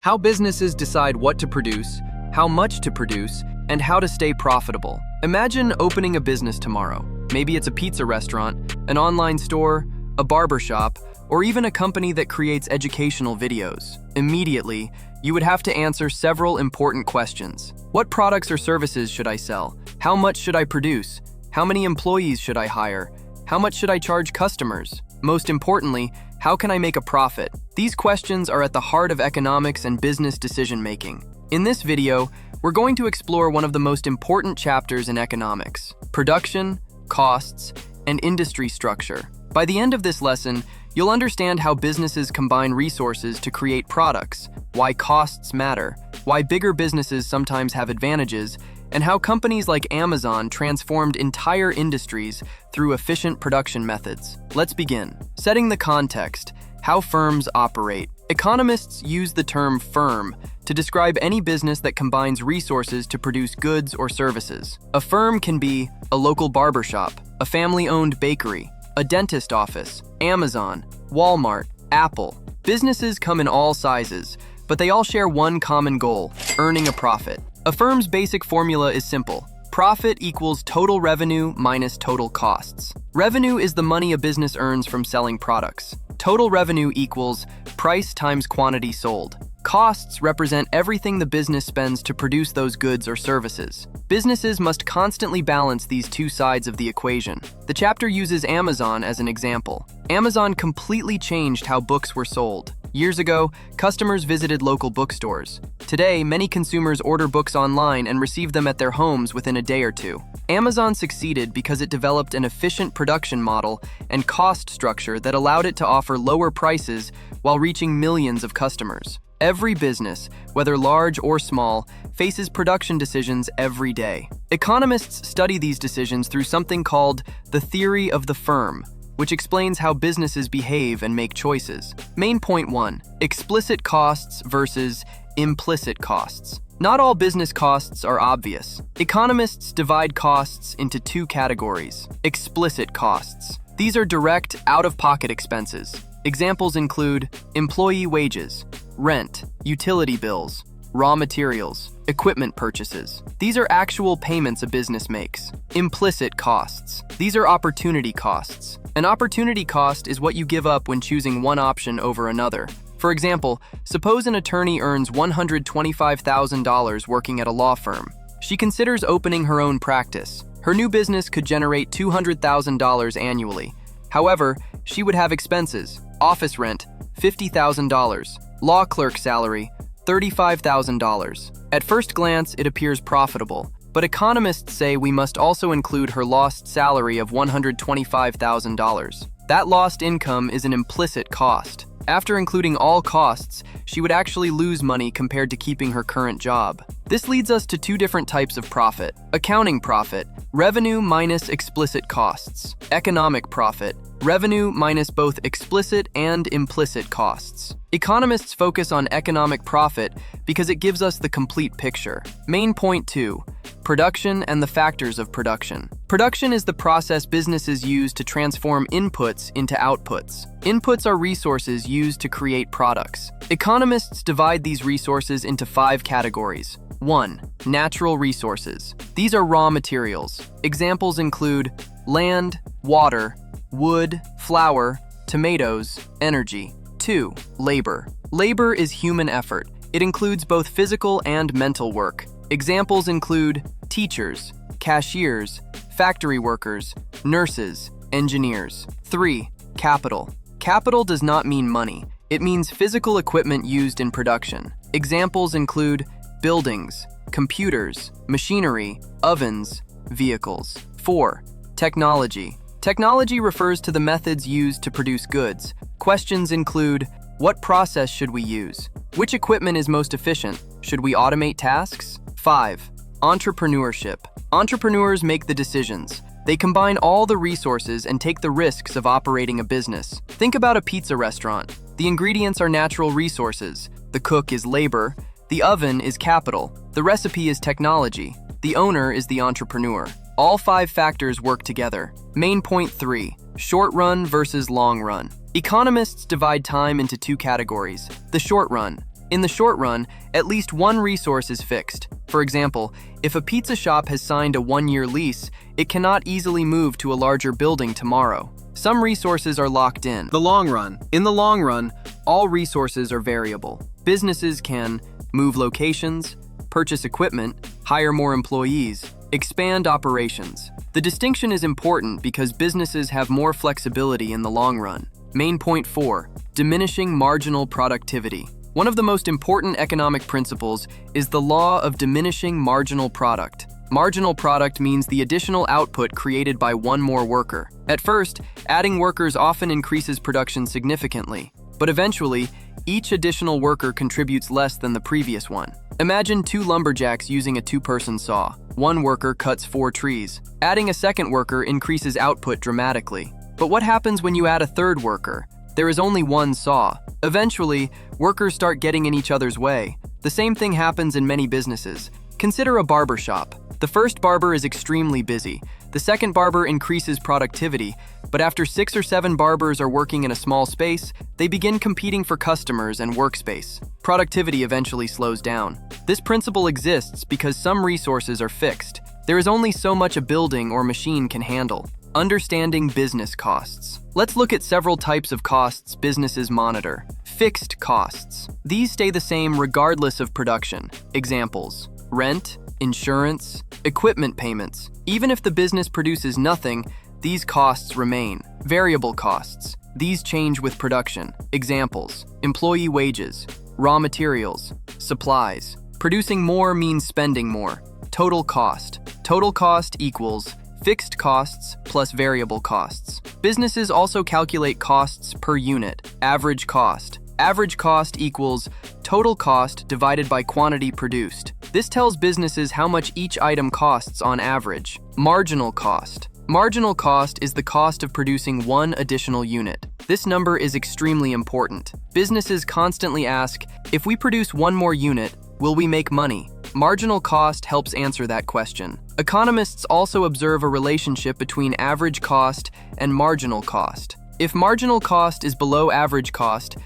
How businesses decide what to produce, how much to produce, and how to stay profitable. Imagine opening a business tomorrow. Maybe it's a pizza restaurant, an online store, a barbershop, or even a company that creates educational videos. Immediately, you would have to answer several important questions. What products or services should I sell? How much should I produce? How many employees should I hire? How much should I charge customers? Most importantly, how can I make a profit? These questions are at the heart of economics and business decision-making. In this video, we're going to explore one of the most important chapters in economics: production, costs, and industry structure. By the end of this lesson, you'll understand how businesses combine resources to create products, why costs matter, why bigger businesses sometimes have advantages, and how companies like Amazon transformed entire industries through efficient production methods. Let's begin. Setting the context: how firms operate. Economists use the term firm to describe any business that combines resources to produce goods or services. A firm can be a local barbershop, a family-owned bakery, a dentist office, Amazon, Walmart, Apple. Businesses come in all sizes, but they all share one common goal: earning a profit. A firm's basic formula is simple. Profit equals total revenue minus total costs. Revenue is the money a business earns from selling products. Total revenue equals price times quantity sold. Costs represent everything the business spends to produce those goods or services. Businesses must constantly balance these two sides of the equation. The chapter uses Amazon as an example. Amazon completely changed how books were sold. Years ago, customers visited local bookstores. Today, many consumers order books online and receive them at their homes within a day or two. Amazon succeeded because it developed an efficient production model and cost structure that allowed it to offer lower prices while reaching millions of customers. Every business, whether large or small, faces production decisions every day. Economists study these decisions through something called the theory of the firm, which explains how businesses behave and make choices. Main point 1: explicit costs versus implicit costs. Not all business costs are obvious. Economists divide costs into two categories: explicit costs. These are direct, out-of-pocket expenses. Examples include employee wages, rent, utility bills, raw materials, equipment purchases. These are actual payments a business makes. Implicit costs. These are opportunity costs. An opportunity cost is what you give up when choosing one option over another. For example, suppose an attorney earns $125,000 working at a law firm. She considers opening her own practice. Her new business could generate $200,000 annually. However, she would have expenses: office rent, $50,000, law clerk salary, $35,000. At first glance, it appears profitable, but economists say we must also include her lost salary of $125,000. That lost income is an implicit cost. After including all costs, she would actually lose money compared to keeping her current job. This leads us to two different types of profit: accounting profit, revenue minus explicit costs; economic profit, revenue minus both explicit and implicit costs. Economists focus on economic profit because it gives us the complete picture. Main point 2: production and the factors of production. Production is the process businesses use to transform inputs into outputs. Inputs are resources used to create products. Economists divide these resources into 5 categories. 1. Natural resources. These are raw materials. Examples include land, water, wood, flour, tomatoes, energy. 2. Labor. Labor is human effort. It includes both physical and mental work. Examples include teachers, cashiers, factory workers, nurses, engineers. 3. Capital. Capital does not mean money. It means physical equipment used in production. Examples include buildings, computers, machinery, ovens, vehicles. 4. Technology. Technology refers to the methods used to produce goods. Questions include: what process should we use? Which equipment is most efficient? Should we automate tasks? 5. Entrepreneurship. Entrepreneurs make the decisions. They combine all the resources and take the risks of operating a business. Think about a pizza restaurant. The ingredients are natural resources. The cook is labor. The oven is capital. The recipe is technology. The owner is the entrepreneur. All 5 factors work together. Main point 3: short run versus long run. Economists divide time into 2 categories: the short run, In the short run, at least one resource is fixed. For example, if a pizza shop has signed a 1-year lease, it cannot easily move to a larger building tomorrow. Some resources are locked in. The long run. In the long run, all resources are variable. Businesses can move locations, purchase equipment, hire more employees, expand operations. The distinction is important because businesses have more flexibility in the long run. Main point 4, diminishing marginal productivity. One of the most important economic principles is the law of diminishing marginal product. Marginal product means the additional output created by one more worker. At first, adding workers often increases production significantly, but eventually, each additional worker contributes less than the previous one. Imagine 2 lumberjacks using a 2-person saw. One worker cuts 4 trees. Adding a second worker increases output dramatically. But what happens when you add a third worker? There is only one saw. Eventually, workers start getting in each other's way. The same thing happens in many businesses. Consider a barber shop. The first barber is extremely busy. The second barber increases productivity, but after 6 or 7 barbers are working in a small space, they begin competing for customers and workspace. Productivity eventually slows down. This principle exists because some resources are fixed. There is only so much a building or machine can handle. Understanding business costs. Let's look at several types of costs businesses monitor. Fixed costs. These stay the same regardless of production. Examples: rent, insurance, equipment payments. Even if the business produces nothing, these costs remain. Variable costs. These change with production. Examples: employee wages, raw materials, supplies. Producing more means spending more. Total cost. Total cost equals fixed costs plus variable costs. Businesses also calculate costs per unit. Average cost. Average cost equals total cost divided by quantity produced. This tells businesses how much each item costs on average. Marginal cost. Marginal cost is the cost of producing one additional unit. This number is extremely important. Businesses constantly ask, if we produce one more unit, will we make money? Marginal cost helps answer that question. Economists also observe a relationship between average cost and marginal cost. If marginal cost is below average cost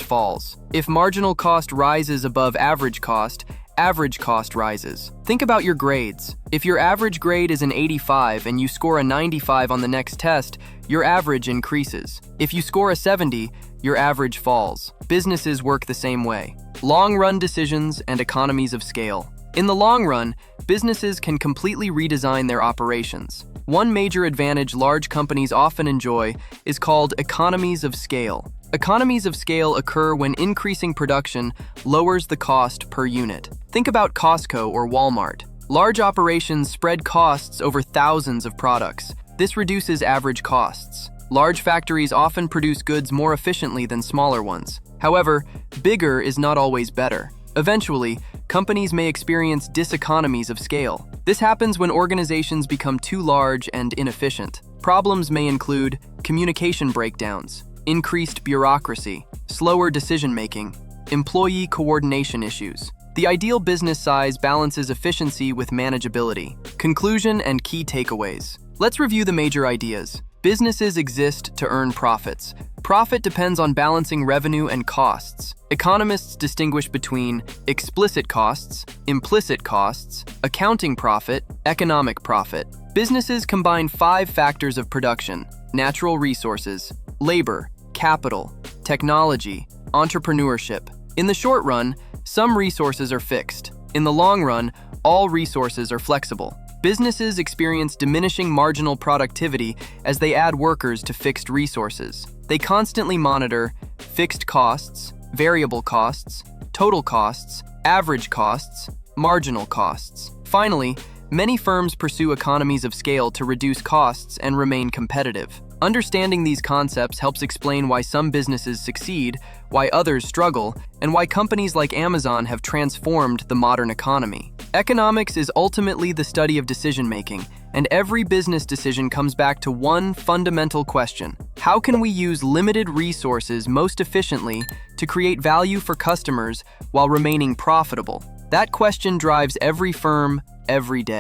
falls. If marginal cost rises above average cost rises. Think about your grades. If your average grade is an 85 and you score a 95 on the next test, your average increases. If you score a 70, your average falls. Businesses work the same way. Long-run decisions and economies of scale. In the long run, businesses can completely redesign their operations. One major advantage large companies often enjoy is called economies of scale. Economies of scale occur when increasing production lowers the cost per unit. Think about Costco or Walmart. Large operations spread costs over thousands of products. This reduces average costs. Large factories often produce goods more efficiently than smaller ones. However, bigger is not always better. Eventually, companies may experience diseconomies of scale. This happens when organizations become too large and inefficient. Problems may include communication breakdowns, increased bureaucracy, slower decision-making, employee coordination issues. The ideal business size balances efficiency with manageability. Conclusion and key takeaways. Let's review the major ideas. Businesses exist to earn profits. Profit depends on balancing revenue and costs. Economists distinguish between explicit costs, implicit costs, accounting profit, economic profit. Businesses combine 5 factors of production: natural resources, labor, capital, technology, entrepreneurship. In the short run, some resources are fixed. In the long run, all resources are flexible. Businesses experience diminishing marginal productivity as they add workers to fixed resources. They constantly monitor fixed costs, variable costs, total costs, average costs, marginal costs. Finally, many firms pursue economies of scale to reduce costs and remain competitive. Understanding these concepts helps explain why some businesses succeed, why others struggle, and why companies like Amazon have transformed the modern economy. Economics is ultimately the study of decision-making, and every business decision comes back to one fundamental question: how can we use limited resources most efficiently to create value for customers while remaining profitable? That question drives every firm, every day.